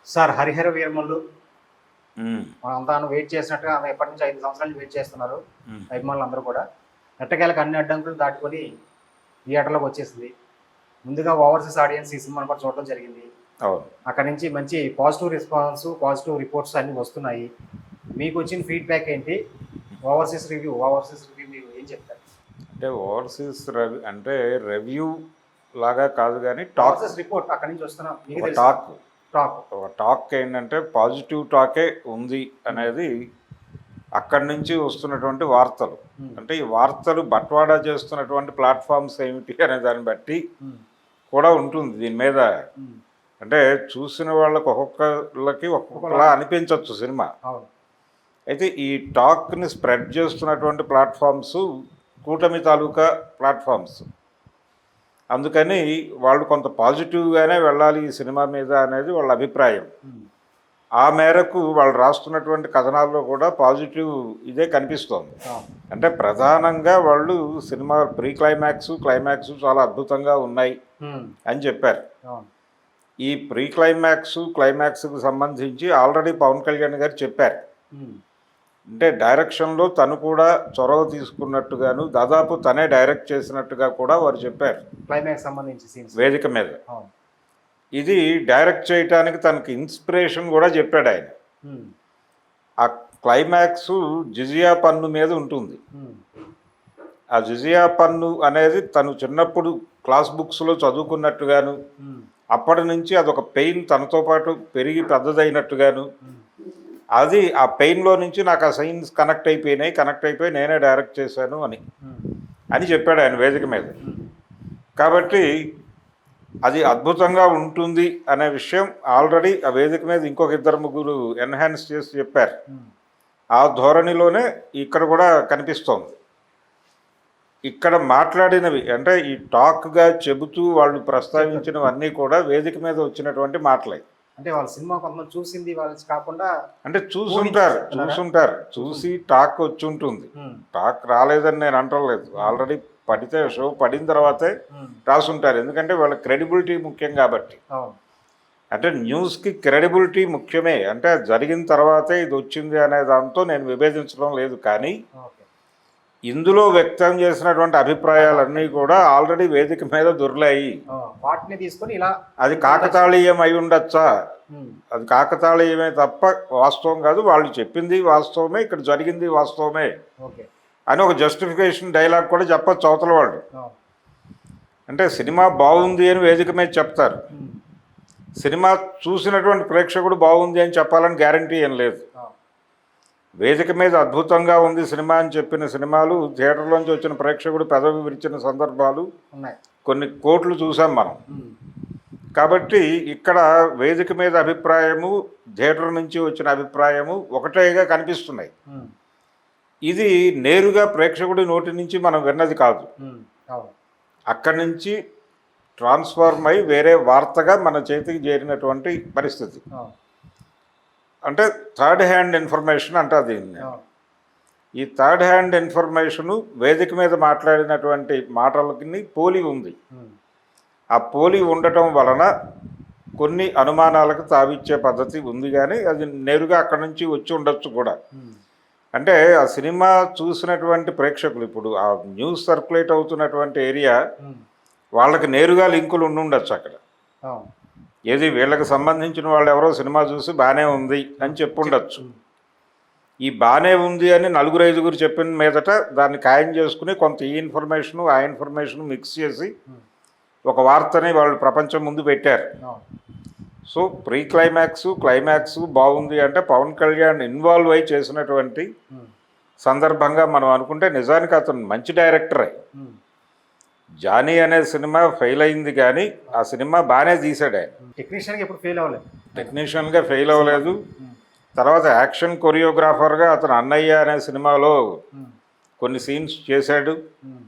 Sir 'Harihara Veeramallu' హ్మ్. మనంతాను wait చేసినట్టుగా ఎప్పటి నుంచి 5 సంవత్సరాల నుంచి వెయిట్ చేస్తున్నారు హ్మ్. అభిమానులందరూ కూడా. ఎట్టకేలకు అన్ని అడ్డంకులు దాటుకొని థియేటర్‌లోకి వచ్చేసింది. ముందుగా ఓవర్సీస్ ఆడియన్స్ ఈ సినిమాను కూడా చూడడం జరిగింది. అవును. అక్కడి నుంచి మంచి పాజిటివ్ రెస్పాన్స్, పాజిటివ్ రిపోర్ట్స్ అన్నీ వస్తున్నాయి. మీకొచ్చిన ఫీడ్‌బ్యాక్ ఏంటి? ఓవర్సీస్ రివ్యూ మీరు ఏం చెప్తారు? అంటే ఓవర్‌సీస్ అంటే రివ్యూ లాగా కాదు గానీ ఓవర్సీస్ రిపోర్ట్ అక్కడి నుంచి వస్తున్న మీకు ఒక తెలుసు టాక్. టాక్. ఒక టాక్ ఏంటంటే పాజిటివ్ టాకే ఉంది అనేది అక్కడి నుంచి వస్తున్నటువంటి వార్తలు. హ్మ్. అంటే ఈ వార్తలు బట్వాడా చేస్తున్నటువంటి ప్లాట్‌ఫార్మ్స్ ఏమిటి అనే దాన్ని బట్టి హ్మ్. కూడా ఉంటుంది దీని మీద. హ్మ్. అంటే చూసిన వాళ్ళకి ఒక్కొక్కళ్ళకి ఒక్కొక్కలా అనిపించొచ్చు సినిమా. అవును. అయితే ఈ టాక్‌ని స్ప్రెడ్ చేస్తున్నటువంటి ప్లాట్‌ఫార్మ్స్ కూటమి తాలూకా ప్లాట్‌ఫార్మ్స్. అందుకని వాళ్ళు కొంత పాజిటివ్‌గానే వెళ్ళాలి ఈ సినిమా మీద అనేది వాళ్ళ అభిప్రాయం. హ్మ్. ఆ మేరకు వాళ్ళు రాస్తున్నటువంటి కథనాల్లో కూడా పాజిటివ్ ఇదే కనిపిస్తోంది. అవును. అంటే ప్రధానంగా వాళ్ళు సినిమా ప్రీ క్లైమాక్స్, క్లైమాక్స్ చాలా అద్భుతంగా ఉన్నాయి హ్మ్. అని చెప్పారు. అవును. ఈ ప్రీ క్లైమాక్స్, క్లైమాక్స్‌కి సంబంధించి ఆల్రెడీ పవన్ కళ్యాణ్ గారు చెప్పారు. హ్మ్. అంటే డైరెక్షన్‌లో తను కూడా చొరవ తీసుకున్నట్టుగాను, దాదాపు తనే డైరెక్ట్ చేసినట్టుగా కూడా వారు చెప్పారు క్లైమాక్స్ సంబంధించి సీన్స్. వేదిక మీద. అవును. ఇది డైరెక్ట్ చేయటానికి తనకి ఇన్స్పిరేషన్ కూడా చెప్పాడాయన. హ్మ్. ఆ క్లైమాక్సు జిజియా పన్ను మీద ఉంటుంది. హ్మ్. ఆ జిజియా పన్ను అనేది తను చిన్నప్పుడు క్లాస్ బుక్స్‌లో చదువుకున్నట్టుగాను, హ్మ్. అప్పటి నుంచి అదొక పెయిన్ తనతో పాటు పెరిగి పెద్దదైనట్టుగాను, హ్మ్. అది ఆ పెయిన్‌లో నుంచి నాకు ఆ సీన్స్ కనెక్ట్ అయిపోయి నేనే డైరెక్ట్ చేశాను అని. హ్మ్. అని చెప్పాడు ఆయన వేదిక మీద. హ్మ్. కాబట్టి అది అద్భుతంగా ఉంటుంది అనే విషయం ఆల్రెడీ ఆ వేదిక మీద ఇంకొక ఇద్దరు ముగ్గురు ఎన్హాన్స్ చేసి చెప్పారు. హ్మ్. ఆ ధోరణిలోనే ఇక్కడ కూడా కనిపిస్తోంది. ఇక్కడ మాట్లాడినవి అంటే ఈ టాక్‌గా చెబుతూ వాళ్ళు ప్రస్తావించినవన్నీ కూడా వేదిక మీద వచ్చినటువంటి మాటలే. అంటే వాళ్ళ సినిమా కొంతమంది చూసింది వాళ్ళకి కాకుండా అంటే ఊహించి చూసుంటారు. చెప్తున్నారా? చూసి చూసుంది. టాక్ వచ్చుంటుంది. హ్మ్. టాక్ రాలేదని నేను అంటలేదు. హ్మ్. ఆల్రెడీ షో పడిన తర్వాతే హ్మ్. రాసుంటారు. ఎందుకంటే వాళ్ళ క్రెడిబిలిటీ ముఖ్యం కాబట్టి. అవును. అంటే న్యూస్‌కి క్రెడిబిలిటీ ముఖ్యమే. అంటే జరిగిన తర్వాతే ఇదొచ్చింది అనే దాంతో నేను విభేదించడం లేదు. కానీ ఓకే. ఇందులో వ్యక్తం చేసినటువంటి అభిప్రాయాలన్నీ కూడా ఆల్రెడీ వేదిక మీద దొర్లాయి. ఆ! వాటిని తీసుకొని ఇలా అది ఇంట్రడక్షన్. కాకతాళీయం అయ్యుండొచ్చా? హ్మ్. అది కాకతాళీయమే తప్ప వాస్తవం కాదు. వాళ్ళు చెప్పింది వాస్తవమే. ఇక్కడ జరిగింది వాస్తవమే ఓకే. అని ఒక జస్టిఫికేషన్ డైలాగ్ కూడా చెప్పొచ్చు అవతల వాళ్ళు. అవును. అంటే సినిమా బాగుంది అని వేదిక మీద చెప్తారు. హ్మ్. సినిమా చూసినటువంటి ప్రేక్షకుడు బాగుంది అని చెప్పాలని గ్యారంటీ ఏం లేదు. అవును. వేదిక మీద అద్భుతంగా ఉంది సినిమా అని చెప్పిన సినిమాలు థియేటర్లోంచి వచ్చిన ప్రేక్షకుడు పెదవి విరిచిన సందర్భాలు ఉన్నాయి. కొన్ని కోట్లు చూసాం మనం. హ్మ్. కాబట్టి ఇక్కడ వేదిక మీద అభిప్రాయము, థియేటర్ నుంచి వచ్చిన అభిప్రాయము ఒకటేగా కనిపిస్తున్నాయి. హ్మ్. ఇది నేరుగా ప్రేక్షకుడి నోటి నుంచి మనం విన్నది కాదు. హ్మ్. అవును. అక్కడి నుంచి ట్రాన్స్ఫార్మ్ అయి వేరే వార్తగా మన చేతికి చేరినటువంటి పరిస్థితి. అవును. అంటే థర్డ్ హ్యాండ్ ఇన్ఫర్మేషన్ అంటారు దీన్ని. అవును. ఈ థర్డ్ హ్యాండ్ ఇన్ఫర్మేషను వేదిక మీద మాట్లాడినటువంటి మాటలకి పోలి ఉంది. హ్మ్. ఆ పోలి ఉండటం వలన కొన్ని అనుమానాలకు తావిచ్చే పద్ధతి ఉంది కానీ అది నేరుగా అక్కడి నుంచి వచ్చి ఉండొచ్చు కూడా. హ్మ్. అంటే ఆ సినిమా చూసినటువంటి ప్రేక్షకులు ఇప్పుడు ఆ న్యూస్ సర్క్యులేట్ అవుతున్నటువంటి ఏరియా హ్మ్. వాళ్ళకి నేరుగా లింకులు ఉండుండొచ్చు అక్కడ. అవును. ఏది వీళ్ళకి సంబంధించిన వాళ్ళు ఎవరో సినిమా చూసి బాగానే ఉంది అని చెప్పుండొచ్చు. హ్మ్. ఈ బాగానే ఉంది అని నలుగురు ఐదుగురు చెప్పిన మీదట దాన్ని ఖాయం చేసుకుని కొంత ఈ ఇన్ఫర్మేషను ఆ ఇన్ఫర్మేషను మిక్స్ చేసి హ్మ్. ఒక వార్తని వాళ్ళు ప్రపంచం ముందు పెట్టారు. అవును. సో ప్రీ క్లైమాక్స్, క్లైమాక్స్ బాగుంది అంటే పవన్ కళ్యాణ్ ఇన్వాల్వ్ అయి చేసినటువంటి హ్మ్. సందర్భంగా మనం అనుకుంటే నిజానికి అతను మంచి డైరెక్టరే. హ్మ్. జానీ అనే సినిమా ఫెయిల్ అయింది కానీ ఆ సినిమా బాగానే తీశాడు ఆయన. టెక్నీషియన్‌గా ఎప్పుడు ఫెయిల్ అవ్వలేదు. టెక్నీషియన్గా ఫెయిల్ అవ్వలేదు. హ్మ్. తర్వాత యాక్షన్ కొరియోగ్రాఫర్గా అతను అన్నయ్య అనే సినిమాలో హ్మ్. కొన్ని సీన్స్ చేశాడు. హ్మ్.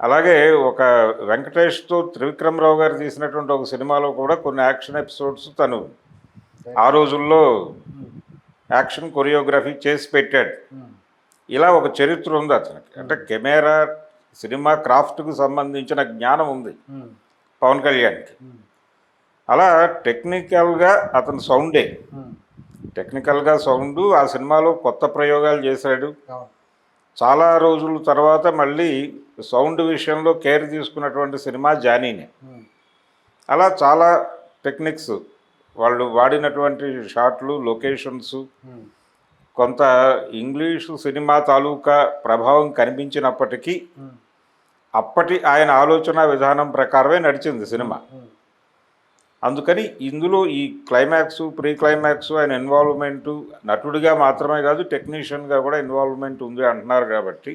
అలాగే ఒక వెంకటేష్తో త్రివిక్రమరావు గారు తీసినటువంటి ఒక సినిమాలో కూడా కొన్ని యాక్షన్ ఎపిసోడ్స్ తను ఆ రోజుల్లో హ్మ్. యాక్షన్ కొరియోగ్రఫీ చేసి పెట్టాడు. హ్మ్. ఇలా ఒక చరిత్ర ఉంది అతనికి. అంటే కెమెరా సినిమా క్రాఫ్ట్కు సంబంధించిన జ్ఞానం ఉంది హ్మ్. పవన్ కళ్యాణ్కి. హ్మ్. అలా టెక్నికల్గా అతని సౌండే, టెక్నికల్గా సౌండ్ ఆ సినిమాలో కొత్త ప్రయోగాలు చేశాడు. చాలా రోజుల తర్వాత మళ్ళీ సౌండ్ విషయంలో కేర్ తీసుకున్నటువంటి సినిమా జానీనే. అలా చాలా టెక్నిక్స్ వాళ్ళు వాడినటువంటి షాట్లు, లొకేషన్స్, కొంత ఇంగ్లీషు సినిమా తాలూకా ప్రభావం కనిపించినప్పటికీ అప్పటి ఆయన ఆలోచన విధానం ప్రకారమే నడిచింది సినిమా. అందుకని ఇందులో ఈ క్లైమాక్స్, ప్రీ క్లైమాక్స్, ఆయన ఇన్వాల్వ్మెంటు నటుడిగా మాత్రమే కాదు టెక్నీషియన్గా కూడా ఇన్వాల్వ్మెంట్ ఉంది అంటున్నారు కాబట్టి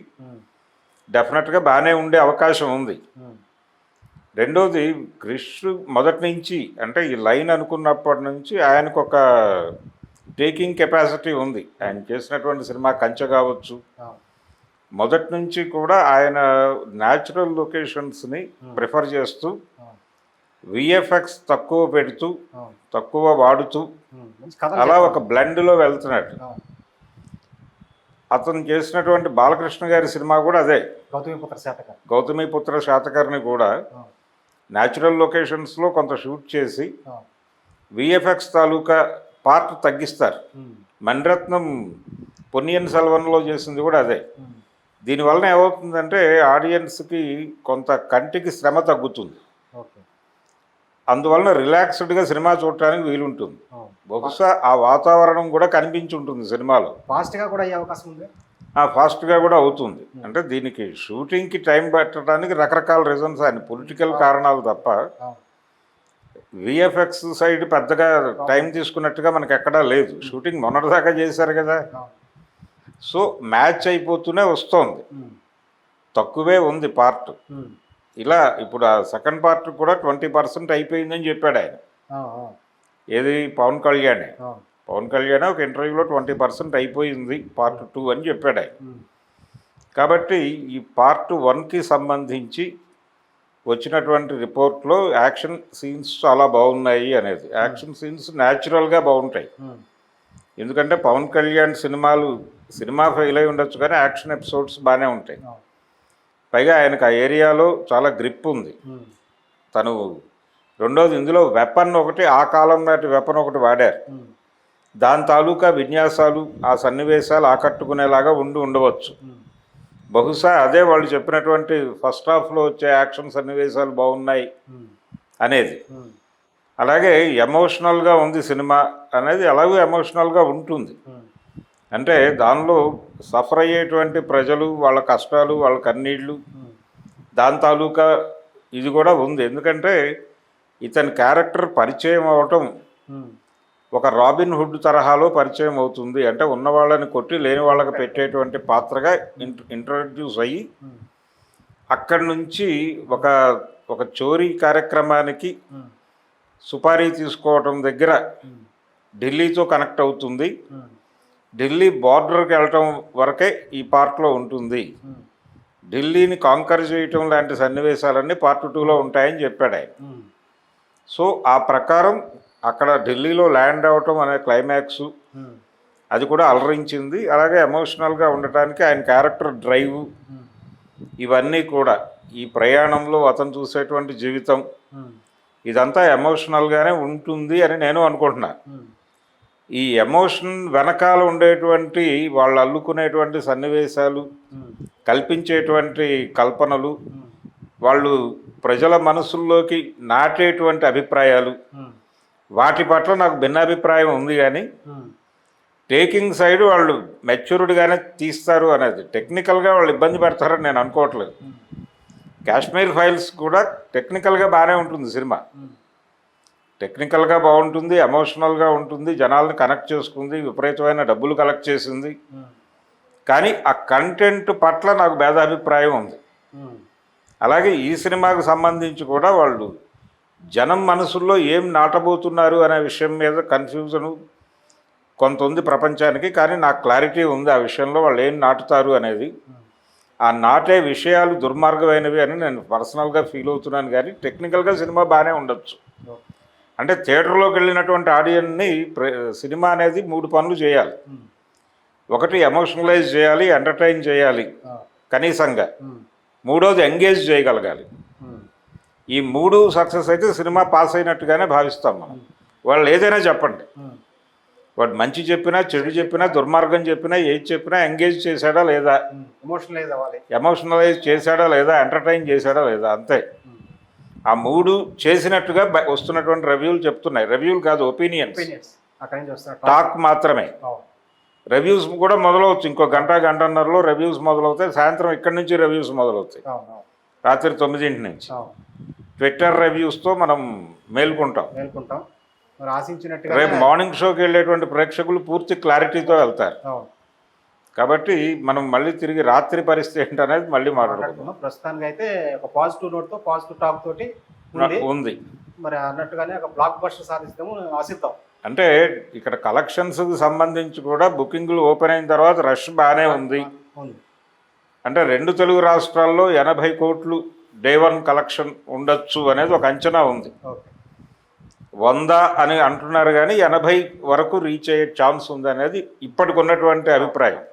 డెఫినెట్గా బాగానే ఉండే అవకాశం ఉంది. రెండోది క్రిష్ మొదటి నుంచి అంటే ఈ లైన్ అనుకున్నప్పటి నుంచి ఆయనకు ఒక టేకింగ్ కెపాసిటీ ఉంది. ఆయన చేసినటువంటి సినిమా కంచె కావచ్చు, మొదటి నుంచి కూడా ఆయన న్యాచురల్ లొకేషన్స్ని ప్రిఫర్ చేస్తూ విఎఫ్ఎక్స్ తక్కువ పెడుతూ తక్కువ వాడుతూ అలా ఒక బ్లెండ్లో వెళ్తున్నాడు. అతను చేసినటువంటి బాలకృష్ణ గారి సినిమా కూడా అదే, గౌతమిపుత్ర శాతకర్ని కూడా న్యాచురల్ లొకేషన్స్లో కొంత షూట్ చేసి విఎఫ్ఎక్స్ తాలూకా పార్ట్ తగ్గిస్తారు. మణిరత్నం పొన్నియిన్ సెల్వన్లో చేసింది కూడా అదే. దీనివలన ఏమవుతుందంటే ఆడియన్స్కి కొంత కంటికి శ్రమ తగ్గుతుంది, అందువలన రిలాక్స్డ్గా సినిమా చూడటానికి వీలుంటుంది. బహుశా ఆ వాతావరణం కూడా కనిపించి ఉంటుంది సినిమాలో. ఫాస్ట్గా కూడా అయ్యే అవకాశం ఉంది. ఫాస్ట్గా కూడా అవుతుంది. అంటే దీనికి షూటింగ్కి టైం పెట్టడానికి రకరకాల రీజన్స్, ఆయన పొలిటికల్ కారణాలు తప్ప విఎఫ్ఎక్స్ సైడ్ పెద్దగా టైం తీసుకున్నట్టుగా మనకు ఎక్కడా లేదు. షూటింగ్ మొన్నటిదాకా చేశారు కదా, సో మ్యాచ్ అయిపోతూనే వస్తోంది, తక్కువే ఉంది పార్ట్. ఇలా ఇప్పుడు ఆ సెకండ్ పార్ట్ కూడా 20% అయిపోయిందని చెప్పాడు ఆయన. ఏది పవన్ కళ్యాణ్ ఒక ఇంటర్వ్యూలో 20% అయిపోయింది పార్ట్ 2 అని చెప్పాడు ఆయన. కాబట్టి ఈ పార్ట్ 1కి సంబంధించి వచ్చినటువంటి రిపోర్ట్లో యాక్షన్ సీన్స్ చాలా బాగున్నాయి అనేది. యాక్షన్ సీన్స్ న్యాచురల్గా బాగుంటాయి. ఎందుకంటే పవన్ కళ్యాణ్ సినిమా ఫెయిల్ అయి ఉండొచ్చు కానీ యాక్షన్ ఎపిసోడ్స్ బాగానే ఉంటాయి. పైగా ఆయనకు ఆ ఏరియాలో చాలా గ్రిప్ ఉంది తను. రెండోది ఇందులో వెపన్ ఒకటి, ఆ కాలం నాటి వెపన్ ఒకటి వాడారు. దాని తాలూకా విన్యాసాలు, ఆ సన్నివేశాలు ఆకట్టుకునేలాగా ఉండవచ్చు. బహుశా అదే వాళ్ళు చెప్పినటువంటి ఫస్ట్ హాఫ్లో వచ్చే యాక్షన్ సన్నివేశాలు బాగున్నాయి అనేది. అలాగే ఎమోషనల్గా ఉంది సినిమా అనేది, అలాగే ఎమోషనల్గా ఉంటుంది. అంటే దానిలో సఫర్ అయ్యేటువంటి ప్రజలు, వాళ్ళ కష్టాలు, వాళ్ళ కన్నీళ్ళు, దాని తాలూకా ఇది కూడా ఉంది. ఎందుకంటే ఇతని క్యారెక్టర్ పరిచయం అవటం ఒక రాబిన్ హుడ్ తరహాలో పరిచయం అవుతుంది. అంటే ఉన్న వాళ్ళని కొట్టి లేని వాళ్ళకి పెట్టేటువంటి పాత్రగా ఇంట్రడ్యూస్ అయ్యి అక్కడి నుంచి ఒక చోరీ కార్యక్రమానికి సుపారీ తీసుకోవటం దగ్గర ఢిల్లీతో కనెక్ట్ అవుతుంది. ఢిల్లీ బార్డర్కి వెళ్ళటం వరకే ఈ పార్ట్లో ఉంటుంది. ఢిల్లీని కాంకర్ చేయటం లాంటి సన్నివేశాలన్నీ పార్ట్ 2లో ఉంటాయని చెప్పాడు ఆయన. సో ఆ ప్రకారం అక్కడ ఢిల్లీలో ల్యాండ్ అవటం అనే క్లైమాక్స్ అది కూడా అలరించింది. అలాగే ఎమోషనల్గా ఉండటానికి ఆయన క్యారెక్టర్ డ్రైవ్, ఇవన్నీ కూడా ఈ ప్రయాణంలో అతను చూసేటువంటి జీవితం ఇదంతా ఎమోషనల్గానే ఉంటుంది అని నేను అనుకుంటున్నాను. ఈ ఎమోషన్ వెనకాల ఉండేటువంటి వాళ్ళు అల్లుకునేటువంటి సన్నివేశాలు, కల్పించేటువంటి కల్పనలు, వాళ్ళు ప్రజల మనసుల్లోకి నాటేటువంటి అభిప్రాయాలు, వాటి పట్ల నాకు భిన్నాభిప్రాయం ఉంది. కానీ టేకింగ్ సైడ్ వాళ్ళు మెచ్యూర్డ్గానే తీస్తారు అనేది, టెక్నికల్గా వాళ్ళు ఇబ్బంది పెడతారని నేను అనుకోవట్లేదు. కాశ్మీర్ ఫైల్స్ కూడా టెక్నికల్గా బాగానే ఉంటుంది సినిమా, టెక్నికల్గా బాగుంటుంది, ఎమోషనల్గా ఉంటుంది, జనాల్ని కనెక్ట్ చేసుకుంది, విపరీతమైన డబ్బులు కలెక్ట్ చేసింది. కానీ ఆ కంటెంట్ పట్ల నాకు భేదాభిప్రాయం ఉంది. అలాగే ఈ సినిమాకు సంబంధించి కూడా వాళ్ళు జనం మనసుల్లో ఏం నాటబోతున్నారు అనే విషయం మీద కన్ఫ్యూజను కొంత ఉంది ప్రపంచానికి. కానీ నాకు క్లారిటీ ఉంది ఆ విషయంలో వాళ్ళు ఏం నాటుతారు అనేది. ఆ నాటే విషయాలు దుర్మార్గమైనవి అని నేను పర్సనల్గా ఫీల్ అవుతున్నాను. కానీ టెక్నికల్గా సినిమా బాగానే ఉండొచ్చు. అంటే థియేటర్లోకి వెళ్ళినటువంటి ఆడియన్ని సినిమా అనేది 3 పనులు చేయాలి. ఒకటి ఎమోషనలైజ్ చేయాలి, ఎంటర్టైన్ చేయాలి కనీసంగా. మూడోది ఎంగేజ్ చేయగలగాలి. ఈ 3 సక్సెస్ అయితే సినిమా పాస్ అయినట్టుగానే భావిస్తాం మనం. వాళ్ళు ఏదైనా చెప్పండి, వాడు మంచి చెప్పినా చెడు చెప్పినా దుర్మార్గం చెప్పినా ఏది చెప్పినా ఎంగేజ్ చేశాడా లేదా, ఎమోషనలైజ్ అవ్వాలి, ఎమోషనలైజ్ చేశాడా లేదా, ఎంటర్టైన్ చేశాడా లేదా, అంతే. ఆ 3 చేసినట్టుగా వస్తున్నటువంటి రివ్యూలు చెప్తున్నాయి. రివ్యూలు కాదు, ఒపీనియన్స్, అక్కడి నుంచి వస్తున్న టాక్ మాత్రమే. రివ్యూస్ కూడా మొదలవచ్చు, ఇంకో గంటన్నరలో రివ్యూస్ మొదలవుతాయి. సాయంత్రం ఇక్కడి నుంచి రివ్యూస్ మొదలవుతాయి, రాత్రి 9 నుంచి. ట్విట్టర్ రివ్యూస్తో మనం మేల్కొంటాం. మరి ఆశించినట్టుగా రేపు మార్నింగ్ షోకి వెళ్ళేటువంటి ప్రేక్షకులు పూర్తి క్లారిటీతో వెళ్తారు. కాబట్టి మనం మళ్ళీ తిరిగి రాత్రి పరిస్థితి ఏంటనేది మళ్ళీ మాట్లాడుకుందాం. ప్రస్తుతానికి అయితే ఒక పాజిటివ్ నోట్తో పాజిటివ్ టాక్ తోటి ఉంది. మరి అన్నట్టుగానే ఒక బ్లాక్ బస్టర్ సాధిస్తాము ఆశిద్దాం. అంటే ఇక్కడ కలెక్షన్స్కి సంబంధించి కూడా బుకింగ్లు ఓపెన్ అయిన తర్వాత రష్ బాగానే ఉంది. అంటే 2 తెలుగు రాష్ట్రాల్లో 80 కోట్లు డే 1 కలెక్షన్ ఉండొచ్చు అనేది ఒక అంచనా ఉంది. 100 అని అంటున్నారు కానీ 80 వరకు రీచ్ అయ్యే ఛాన్స్ ఉంది అనేది ఇప్పటికున్నటువంటి అభిప్రాయం.